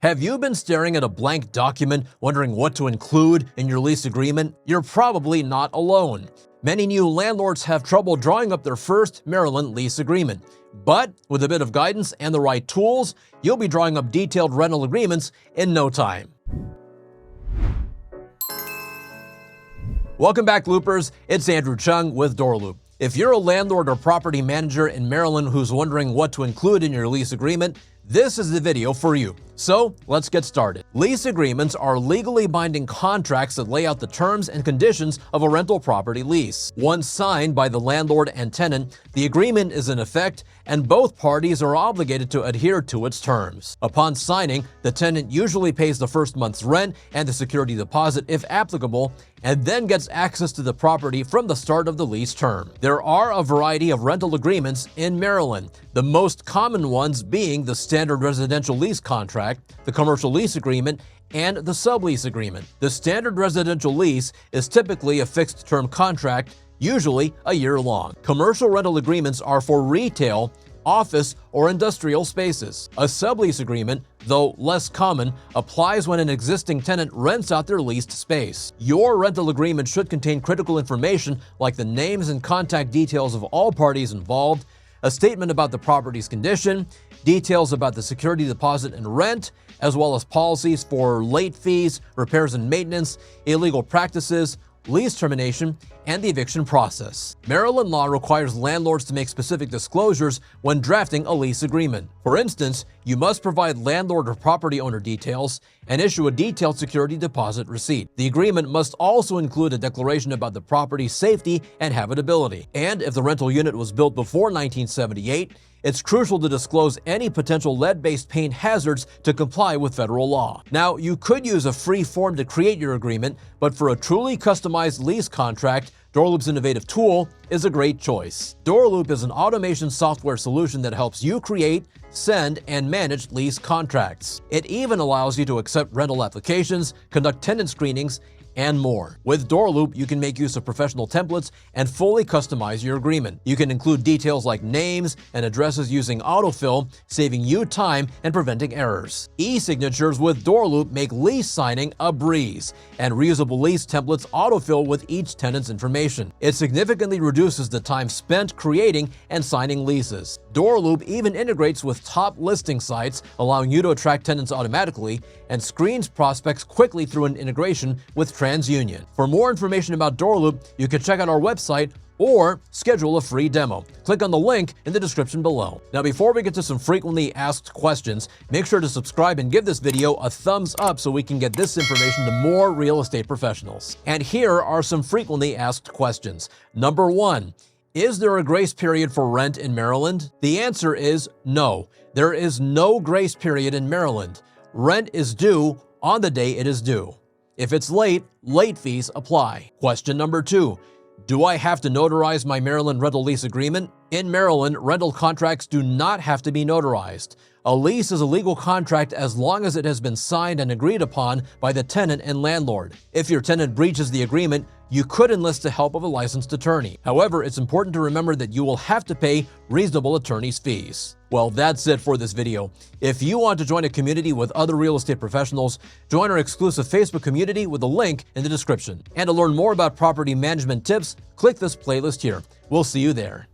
Have you been staring at a blank document, wondering what to include in your lease agreement? You're probably not alone. Many new landlords have trouble drawing up their first Maryland lease agreement. But with a bit of guidance and the right tools, you'll be drawing up detailed rental agreements in no time. Welcome back, Loopers. It's Andrew Chung with DoorLoop. If you're a landlord or property manager in Maryland who's wondering what to include in your lease agreement, this is the video for you. So let's get started. Lease agreements are legally binding contracts that lay out the terms and conditions of a rental property lease. Once signed by the landlord and tenant, the agreement is in effect and both parties are obligated to adhere to its terms. Upon signing, the tenant usually pays the first month's rent and the security deposit if applicable, and then gets access to the property from the start of the lease term. There are a variety of rental agreements in Maryland, the most common ones being the standard residential lease contract, the commercial lease agreement, and the sublease agreement. The standard residential lease is typically a fixed-term contract, usually a year long. Commercial rental agreements are for retail, office, or industrial spaces. A sublease agreement, though less common, applies when an existing tenant rents out their leased space. Your rental agreement should contain critical information like the names and contact details of all parties involved, a statement about the property's condition, details about the security deposit and rent, as well as policies for late fees, repairs and maintenance, illegal practices, lease termination, and the eviction process. Maryland law requires landlords to make specific disclosures when drafting a lease agreement. For instance, you must provide landlord or property owner details and issue a detailed security deposit receipt. The agreement must also include a declaration about the property's safety and habitability. And if the rental unit was built before 1978, it's crucial to disclose any potential lead-based paint hazards to comply with federal law. Now, you could use a free form to create your agreement, but for a truly customized lease contract, DoorLoop's innovative tool is a great choice. DoorLoop is an automation software solution that helps you create, send, and manage lease contracts. It even allows you to accept rental applications, conduct tenant screenings, and more. With DoorLoop, you can make use of professional templates and fully customize your agreement. You can include details like names and addresses using autofill, saving you time and preventing errors. E-signatures with DoorLoop make lease signing a breeze, and reusable lease templates autofill with each tenant's information. It significantly reduces the time spent creating and signing leases. DoorLoop even integrates with top listing sites, allowing you to attract tenants automatically, and screens prospects quickly through an integration with TransUnion. For more information about DoorLoop, you can check out our website or schedule a free demo. Click on the link in the description below. Now, before we get to some frequently asked questions, make sure to subscribe and give this video a thumbs up so we can get this information to more real estate professionals. And here are some frequently asked questions. Number 1. Is there a grace period for rent in Maryland? The answer is no. There is no grace period in Maryland. Rent is due on the day it is due. If it's late, late fees apply. Question number 2. Do I have to notarize my Maryland rental lease agreement? In Maryland, rental contracts do not have to be notarized. A lease is a legal contract as long as it has been signed and agreed upon by the tenant and landlord. If your tenant breaches the agreement, you could enlist the help of a licensed attorney. However, it's important to remember that you will have to pay reasonable attorney's fees. Well, that's it for this video. If you want to join a community with other real estate professionals, join our exclusive Facebook community with the link in the description. And to learn more about property management tips, click this playlist here. We'll see you there.